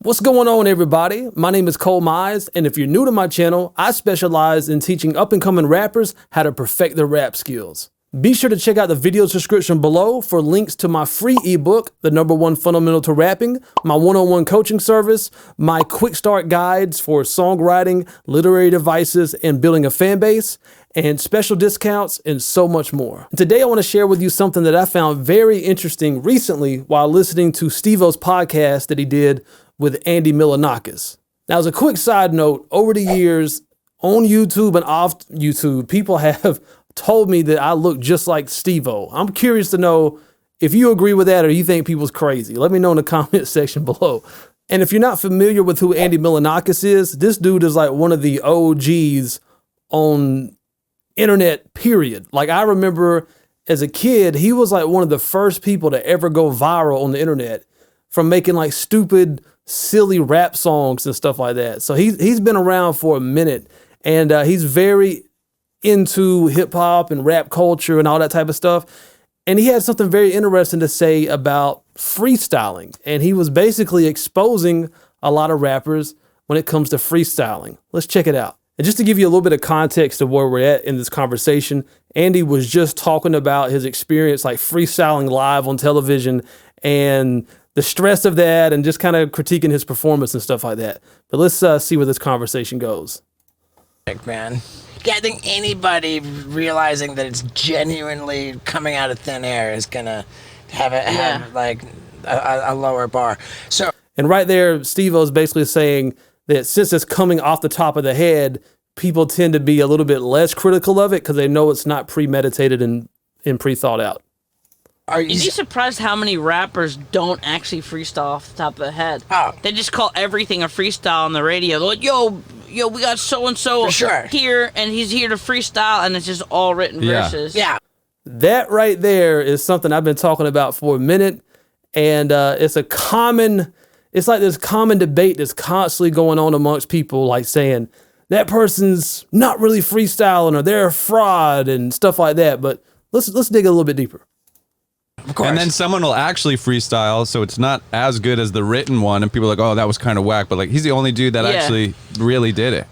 What's going on, everybody? My name is ColeMize, and if you're new to my channel, I specialize in teaching up-and-coming rappers how to perfect their rap skills. Be sure to check out the video description below for links to my free ebook, The #1 Fundamental to Rapping, my one-on-one coaching service, my quick start guides for songwriting, literary devices, and building a fan base, and special discounts, and so much more. Today, I want to share with you something that I found very interesting recently while listening to Steve-O's podcast that he did with Andy Milonakis. Now, as a quick side note, over the years, on YouTube and off YouTube, people have told me that I look just like Steve-O. I'm curious to know if you agree with that or you think people's crazy. Let me know in the comment section below. And if you're not familiar with who Andy Milonakis is, this dude is like one of the OGs on internet, period. Like, I remember as a kid, he was like one of the first people to ever go viral on the internet from making like stupid, silly rap songs and stuff like that. So he's been around for a minute, and he's very into hip hop and rap culture and all that type of stuff. And he had something very interesting to say about freestyling. And he was basically exposing a lot of rappers when it comes to freestyling. Let's check it out. And just to give you a little bit of context of where we're at in this conversation, Andy was just talking about his experience like freestyling live on television and the stress of that, and just kind of critiquing his performance and stuff like that. But let's see where this conversation goes. Man, I think anybody realizing that it's genuinely coming out of thin air is gonna have a lower bar. So, and right there, Steve-O's basically saying that since it's coming off the top of the head, people tend to be a little bit less critical of it because they know it's not premeditated and pre-thought out. You'd be surprised how many rappers don't actually freestyle off the top of the head. Oh. They just call everything a freestyle on the radio. They're like, yo, we got so-and-so here, and he's here to freestyle, and it's just all written verses. Yeah. That right there is something I've been talking about for a minute, and it's like this common debate that's constantly going on amongst people, like saying that person's not really freestyling or they're a fraud and stuff like that. But let's dig a little bit deeper. And then someone will actually freestyle, so it's not as good as the written one, and people are like, oh, that was kind of whack, but like, he's the only dude that actually really did it.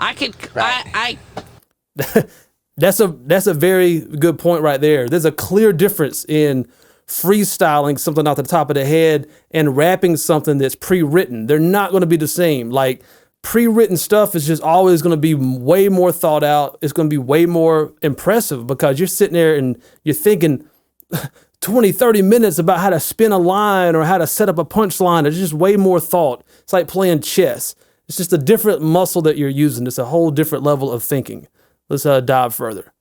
That's a very good point right there. There's a clear difference in freestyling something off the top of the head and rapping something that's pre-written. They're not going to be the same. Like, pre-written stuff is just always going to be way more thought out. It's going to be way more impressive because you're sitting there and you're thinking 20, 30 minutes about how to spin a line or how to set up a punchline. It's just way more thought. It's like playing chess. It's just a different muscle that you're using. It's a whole different level of thinking. Let's dive further.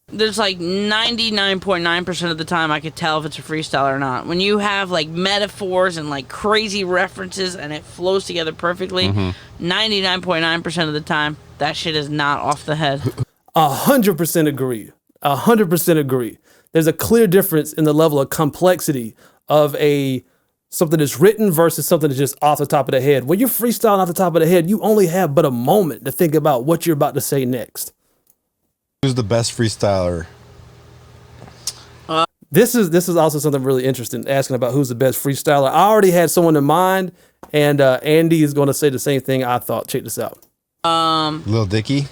There's like 99.9% of the time I could tell if it's a freestyle or not. When you have like metaphors and like crazy references and it flows together perfectly, 99.9% of the time, that shit is not off the head. 100% agree. 100% agree. There's a clear difference in the level of complexity of something that's written versus something that's just off the top of the head. When you're freestyling off the top of the head, you only have but a moment to think about what you're about to say next. Who's the best freestyler? This is also something really interesting, asking about who's the best freestyler. I already had someone in mind, and Andy is going to say the same thing I thought. Check this out. Lil Dicky?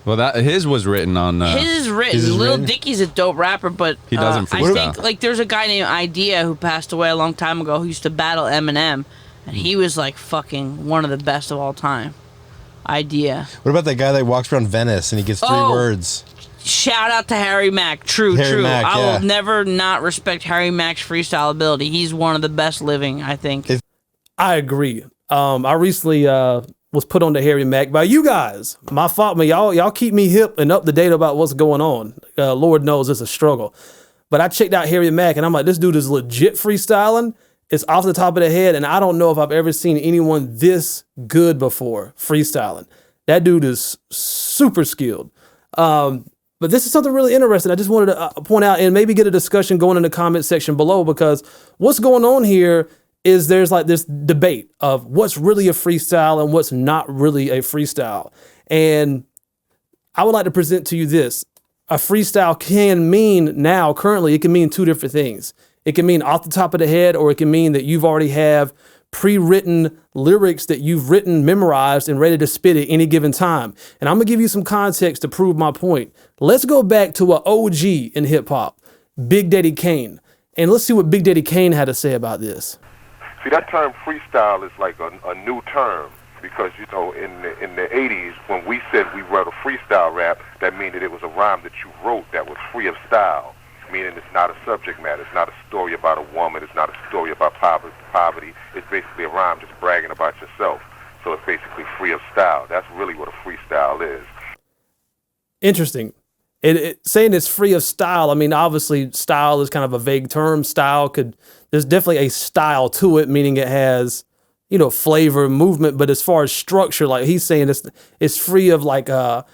Well, his was written on... his is written. Lil Dicky's a dope rapper, but he doesn't freestyle. I think like there's a guy named Idea who passed away a long time ago who used to battle Eminem, and he was like fucking one of the best of all time. Idea. What about that guy that walks around Venice and he gets 3 words? Shout out to Harry Mack. True. Mack, I will never not respect Harry Mack's freestyle ability. He's one of the best living, I think. I agree. I recently was put on to Harry Mack by you guys. My fault, man. Y'all keep me hip and up to date about what's going on. Lord knows it's a struggle. But I checked out Harry Mack and I'm like, this dude is legit freestyling. It's off the top of the head, and I don't know if I've ever seen anyone this good before freestyling. That dude is super skilled. But this is something really interesting. I just wanted to point out and maybe get a discussion going in the comment section below, because what's going on here is there's like this debate of what's really a freestyle and what's not really a freestyle. And I would like to present to you this. A freestyle can mean currently, it can mean 2 different things. It can mean off the top of the head, or it can mean that you've already have pre-written lyrics that you've written, memorized, and ready to spit at any given time. And I'm gonna give you some context to prove my point. Let's go back to an OG in hip hop, Big Daddy Kane. And let's see what Big Daddy Kane had to say about this. See, that term freestyle is like a new term because, you know, in the 80s, when we said we wrote a freestyle rap, that meant that it was a rhyme that you wrote that was free of style, meaning it's not a subject matter. It's not a story about a woman. It's not a story about poverty. It's basically a rhyme just bragging about yourself. So it's basically free of style. That's really what a freestyle is. Interesting. Saying it's free of style, I mean, obviously style is kind of a vague term. There's definitely a style to it, meaning it has, you know, flavor, movement. But as far as structure, like he's saying, it's free of like a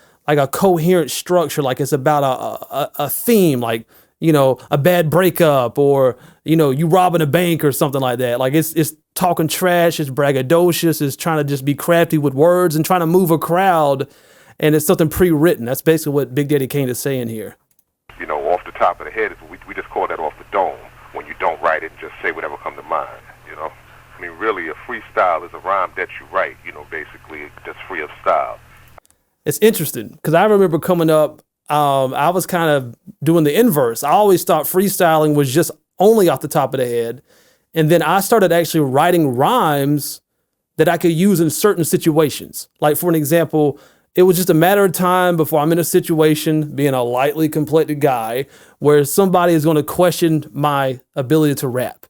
coherent structure. Like it's about a theme, like, you know, a bad breakup, or, you know, you robbing a bank or something like that. Like it's talking trash, it's braggadocious, it's trying to just be crafty with words and trying to move a crowd. And it's something pre-written. That's basically what Big Daddy Kane is saying here. You know, off the top of the head, we just call that off the dome, when you don't write it and just say whatever comes to mind, you know? I mean, really, a freestyle is a rhyme that you write, you know, basically just free of style. It's interesting, because I remember coming up, I was kind of doing the inverse. I always thought freestyling was just only off the top of the head. And then I started actually writing rhymes that I could use in certain situations. Like, for an example, it was just a matter of time before I'm in a situation, being a lightly complected guy, where somebody is going to question my ability to rap.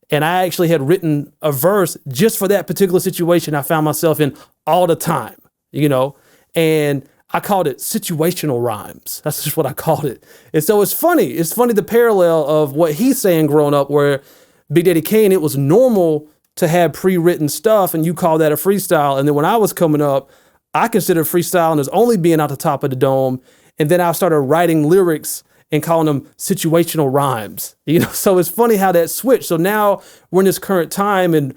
And I actually had written a verse just for that particular situation I found myself in all the time, you know, and I called it situational rhymes. That's just what I called it. And so it's funny. It's funny the parallel of what he's saying growing up, where Big Daddy Kane, it was normal to have pre-written stuff and you call that a freestyle. And then when I was coming up, I considered freestyling as only being out the top of the dome. And then I started writing lyrics and calling them situational rhymes. You know, so it's funny how that switched. So now we're in this current time, and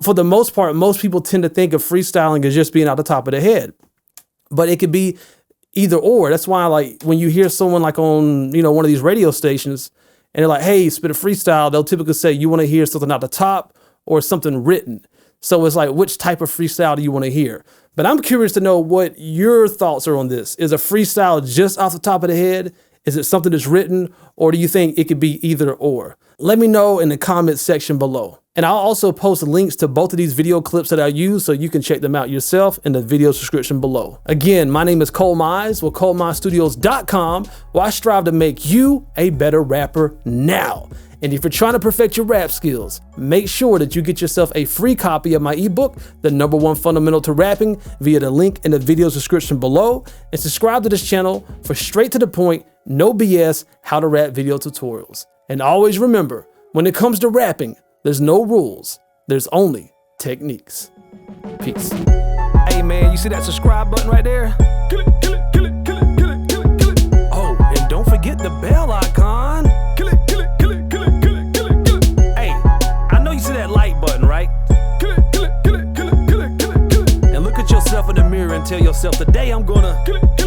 for the most part, most people tend to think of freestyling as just being out the top of the head. But it could be either or. That's why, like, when you hear someone like on, you know, one of these radio stations and they're like, hey, spit a freestyle, they'll typically say, you want to hear something out the top or something written. So it's like, which type of freestyle do you want to hear? But I'm curious to know what your thoughts are on this. Is a freestyle just off the top of the head? Is it something that's written? Or do you think it could be either or? Let me know in the comments section below. And I'll also post links to both of these video clips that I use so you can check them out yourself in the video description below. Again, my name is ColeMize with ColeMizeStudios.com, where I strive to make you a better rapper now. And if you're trying to perfect your rap skills, make sure that you get yourself a free copy of my ebook, The #1 Fundamental to Rapping, via the link in the video's description below, and subscribe to this channel for straight to the point, no BS, how to rap video tutorials. And always remember, when it comes to rapping, there's no rules, there's only techniques. Peace. Hey man, you see that subscribe button right there? Kill it, kill it, kill it, kill it, kill it, kill it, kill it. Oh, and don't forget the bell icon. Kill it, kill it, kill it, kill it, kill it, kill it, kill it. Hey, I know you see that like button, right? Kill it, kill it, kill it, kill it, kill it, kill it, kill it. And look at yourself in the mirror and tell yourself, today I'm gonna kill it.